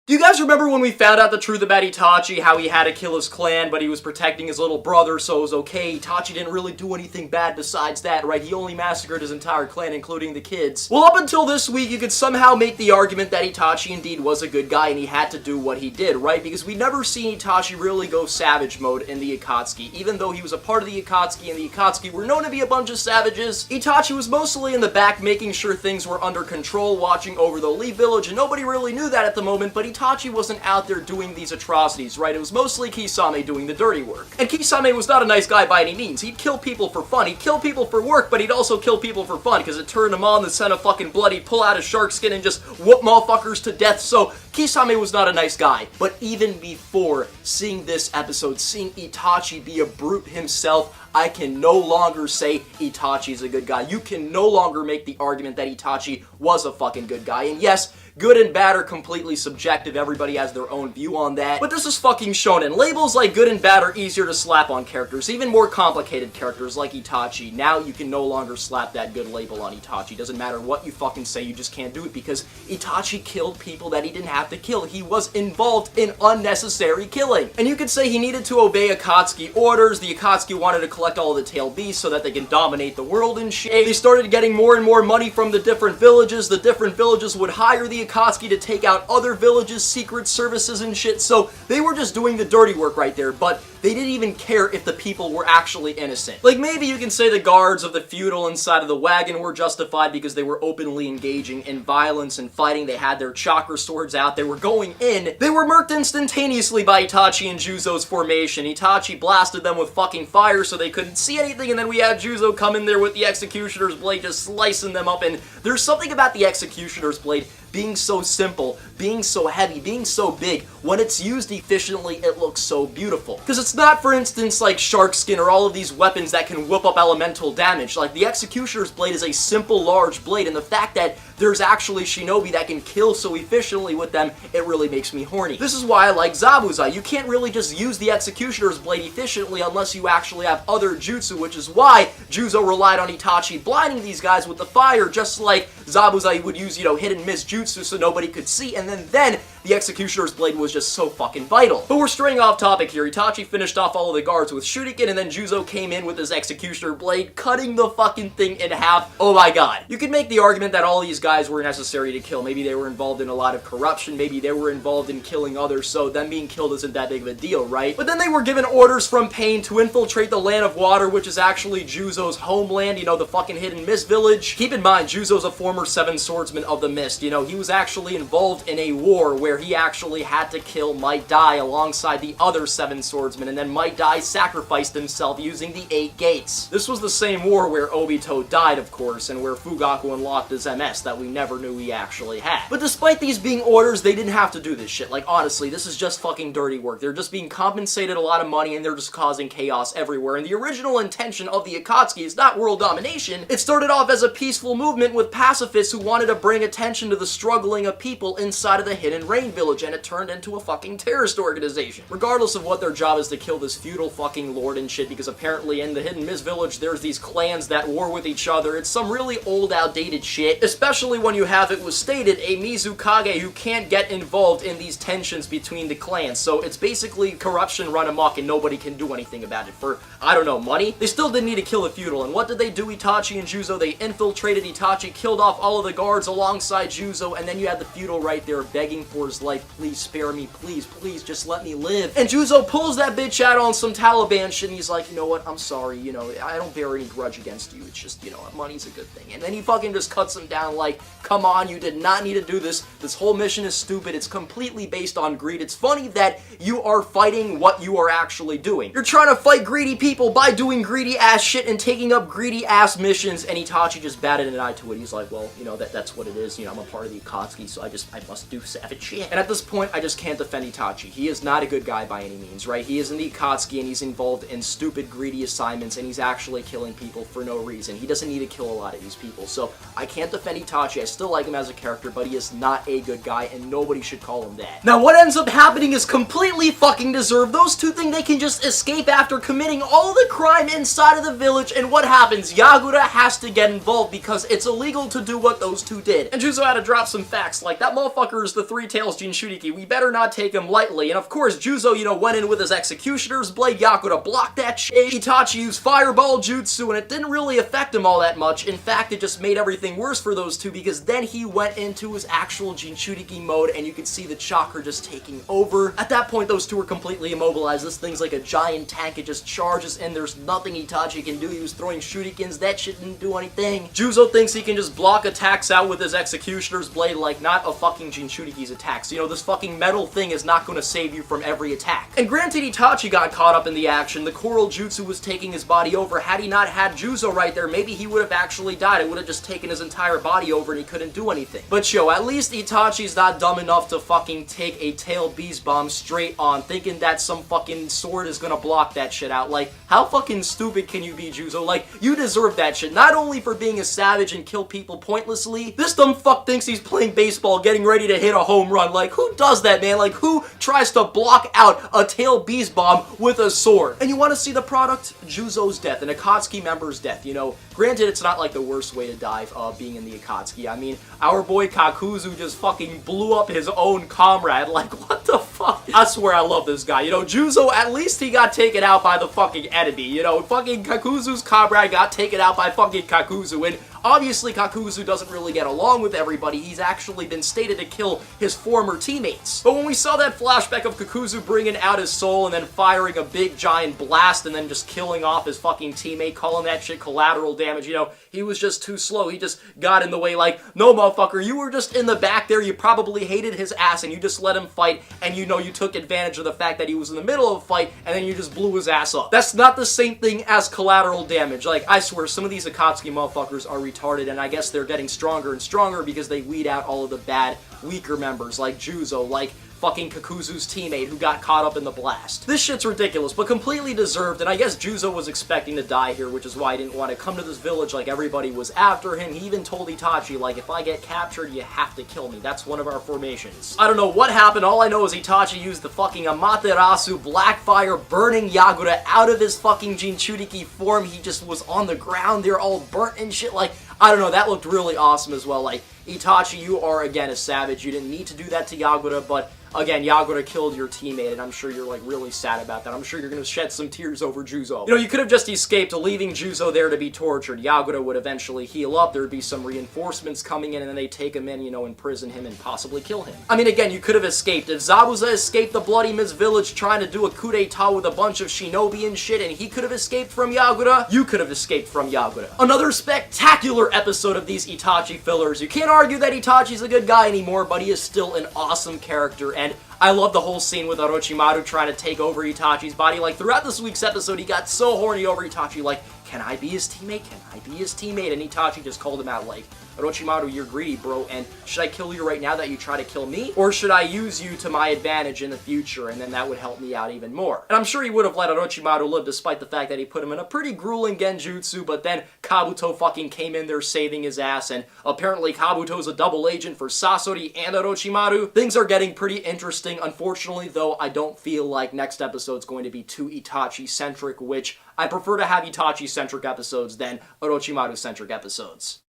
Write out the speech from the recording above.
Do you guys remember when we found out the truth about Itachi, how he had to kill his clan, but he was protecting his little brother, so it was okay? Itachi didn't really do anything bad besides that, right? He only massacred his entire clan, including the kids. Well, up until this week, you could somehow make the argument that Itachi indeed was a good guy, and he had to do what he did, right? Because we'd never seen Itachi really go savage mode in the Akatsuki. Even though he was a part of the Akatsuki, and the Akatsuki were known to be a bunch of savages, Itachi was mostly in the back making sure things were under control, watching over the Leaf Village, and nobody really knew that at the moment, but Itachi wasn't out there doing these atrocities, right? It was mostly Kisame doing the dirty work. And Kisame was not a nice guy by any means. He'd kill people for fun. He'd kill people for work, but he'd also kill people for fun, because it turned him on, the scent of fucking blood, he'd pull out his shark skin and just whoop motherfuckers to death, so Kisame was not a nice guy. But even before seeing this episode, seeing Itachi be a brute himself, I can no longer say Itachi's a good guy. You can no longer make the argument that Itachi was a fucking good guy. And yes, good and bad are completely subjective. Everybody has their own view on that. But this is fucking shonen. Labels like good and bad are easier to slap on characters. Even more complicated characters like Itachi. Now you can no longer slap that good label on Itachi. Doesn't matter what you fucking say, you just can't do it because Itachi killed people that he didn't have to kill. He was involved in unnecessary killing. And you could say he needed to obey Akatsuki orders. The Akatsuki wanted to collect all of the tail beasts so that they can dominate the world and shit. They started getting more and more money from the different villages. The different villages would hire the Akatsuki to take out other villages, secret services and shit, so they were just doing the dirty work right there, but they didn't even care if the people were actually innocent. Like, maybe you can say the guards of the feudal inside of the wagon were justified because they were openly engaging in violence and fighting. They had their chakra swords out. They were going in. They were murked instantaneously by Itachi and Juzo's formation. Itachi blasted them with fucking fire so they couldn't see anything, and then we had Juzo come in there with the Executioner's Blade just slicing them up, and there's something about the Executioner's Blade being so simple, being so heavy, being so big. When it's used efficiently, it looks so beautiful. Because it's not, for instance, like shark skin or all of these weapons that can whip up elemental damage. Like, the Executioner's Blade is a simple, large blade, and the fact that there's actually shinobi that can kill so efficiently with them, it really makes me horny. This is why I like Zabuzai. You can't really just use the Executioner's Blade efficiently unless you actually have other jutsu, which is why Juzo relied on Itachi blinding these guys with the fire, just like Zabuzai would use, hit and miss jutsu so nobody could see, and then the Executioner's Blade was just so fucking vital. But we're straying off topic here. Itachi finished off all of the guards with Shuriken, and then Juzo came in with his Executioner Blade, cutting the fucking thing in half. Oh my god. You could make the argument that all these guys were necessary to kill. Maybe they were involved in a lot of corruption, maybe they were involved in killing others, so them being killed isn't that big of a deal, right? But then they were given orders from Pain to infiltrate the Land of Water, which is actually Juzo's homeland, the fucking Hidden Mist Village. Keep in mind, Juzo's a former Seven Swordsman of the Mist. He was actually involved in a war where he actually had to kill Might Dai alongside the other Seven Swordsmen, and then Might Dai sacrificed himself using the 8 gates. This was the same war where Obito died, of course, and where Fugaku unlocked his MS that we never knew he actually had. But despite these being orders, they didn't have to do this shit. Like, honestly, this is just fucking dirty work. They're just being compensated a lot of money, and they're just causing chaos everywhere. And the original intention of the Akatsuki is not world domination. It started off as a peaceful movement with pacifists who wanted to bring attention to the struggling of people inside of the Hidden Rain Village, and it turned into a fucking terrorist organization. Regardless of what their job is to kill this feudal fucking lord and shit, because apparently in the Hidden Mist Village, there's these clans that war with each other. It's some really old, outdated shit, especially when you have, it was stated, a Mizukage who can't get involved in these tensions between the clans. So it's basically corruption run amok and nobody can do anything about it. For, I don't know, money? They still didn't need to kill the feudal, and what did they do, Itachi and Juzo? They infiltrated Itachi, killed off all of the guards alongside Juzo, and then you had the feudal right there begging for his life. Please spare me, please, please, just let me live. And Juzo pulls that bitch out on some Taliban shit, and he's like, you know what, I'm sorry, I don't bear any grudge against you, it's just, money's a good thing. And then he fucking just cuts him down like, come on, you did not need to do this. This whole mission is stupid. It's completely based on greed. It's funny that you are fighting what you are actually doing. You're trying to fight greedy people by doing greedy ass shit and taking up greedy ass missions, and Itachi just batted an eye to it. He's like, well, that's what it is. I'm a part of the Akatsuki, so I must do savage shit. And at this point, I just can't defend Itachi. He is not a good guy by any means, right? He is in the Akatsuki, and he's involved in stupid, greedy assignments, and he's actually killing people for no reason. He doesn't need to kill a lot of these people, so I can't defend Itachi. I still like him as a character, but he is not a good guy, and nobody should call him that. Now, what ends up happening is completely fucking deserved. Those two think they can just escape after committing all the crime inside of the village, and what happens? Yagura has to get involved because it's illegal to do what those two did. And Juzo had to drop some facts, like that motherfucker is the 3-tailed Tails Jinchuriki, we better not take him lightly. And of course, Juzo, you know, went in with his Executioner's Blade. Yakura blocked that shit. Itachi used Fireball Jutsu, and it didn't really affect him all that much. In fact, it just made everything worse for those two, because then he went into his actual Jinchuriki mode, and you could see the chakra just taking over. At that point, those two were completely immobilized. This thing's like a giant tank. It just charges, and there's nothing Itachi can do. He was throwing shurikens. That shit didn't do anything. Juzo thinks he can just block attacks out with his Executioner's Blade, like not a fucking Jinchuriki's attacks. You know, this fucking metal thing is not going to save you from every attack. And granted, Itachi got caught up in the action. The Coral Jutsu was taking his body over. Had he not had Juzo right there, maybe he would have actually died. It would have just taken his entire body over and he couldn't do anything. But yo, at least Itachi's not dumb enough to fucking take a tail beast bomb straight on, thinking that some fucking sword is gonna block that shit out. Like, how fucking stupid can you be, Juzo? Like, you deserve that shit. Not only for being a savage and kill people pointlessly, this dumb fuck thinks he's playing baseball, getting ready to hit a home run. Like, who does that, man? Like, who tries to block out a tail beast bomb with a sword? And you want to see the product? Juzo's death, an Akatsuki member's death. You know, granted, it's not like the worst way to die being in the Akatsuki. I mean, our boy Kakuzu just fucking blew up his own comrade. Like, what the fuck? I swear I love this guy. You know, Juzo, at least he got taken out by the fucking enemy. You know, fucking Kakuzu's comrade got taken out by fucking Kakuzu, and obviously Kakuzu doesn't really get along with everybody. He's actually been stated to kill his former teammates. But when we saw that flashback of Kakuzu bringing out his soul and then firing a big giant blast and then just killing off his fucking teammate, calling that shit collateral damage, you know, he was just too slow. He just got in the way like, no motherfucker, you were just in the back there, you probably hated his ass and you just let him fight, and you know, you took advantage of the fact that he was in the middle of a fight and then you just blew his ass up. That's not the same thing as collateral damage. Like, I swear, some of these Akatsuki motherfuckers are retarded, and I guess they're getting stronger and stronger because they weed out all of the bad, weaker members like Juzo, like fucking Kakuzu's teammate who got caught up in the blast. This shit's ridiculous, but completely deserved, and I guess Juzo was expecting to die here, which is why he didn't want to come to this village like everybody was after him. He even told Itachi, like, if I get captured, you have to kill me. That's one of our formations. I don't know what happened. All I know is Itachi used the fucking Amaterasu Blackfire, burning Yagura out of his fucking Jinchuriki form. He just was on the ground there all burnt and shit. Like, I don't know, that looked really awesome as well. Like, Itachi, you are, again, a savage. You didn't need to do that to Yagura, but again, Yagura killed your teammate, and I'm sure you're, like, really sad about that. I'm sure you're gonna shed some tears over Juzo. You know, you could have just escaped, leaving Juzo there to be tortured. Yagura would eventually heal up, there would be some reinforcements coming in, and then they take him in, you know, imprison him, and possibly kill him. I mean, again, you could have escaped. If Zabuza escaped the Bloody Mist village trying to do a coup d'etat with a bunch of shinobi and shit, and he could have escaped from Yagura, you could have escaped from Yagura. Another spectacular episode of these Itachi fillers. You can't argue that Itachi's a good guy anymore, but he is still an awesome character, and I love the whole scene with Orochimaru trying to take over Itachi's body. Like, throughout this week's episode, he got so horny over Itachi, like, can I be his teammate? Can I be his teammate? And Itachi just called him out, like, Orochimaru, you're greedy, bro, and should I kill you right now that you try to kill me? Or should I use you to my advantage in the future, and then that would help me out even more? And I'm sure he would have let Orochimaru live despite the fact that he put him in a pretty grueling genjutsu, but then Kabuto fucking came in there saving his ass, and apparently Kabuto's a double agent for Sasori and Orochimaru. Things are getting pretty interesting. Unfortunately, though, I don't feel like next episode's going to be too Itachi-centric, which I prefer to have Itachi-centric episodes than Orochimaru-centric episodes.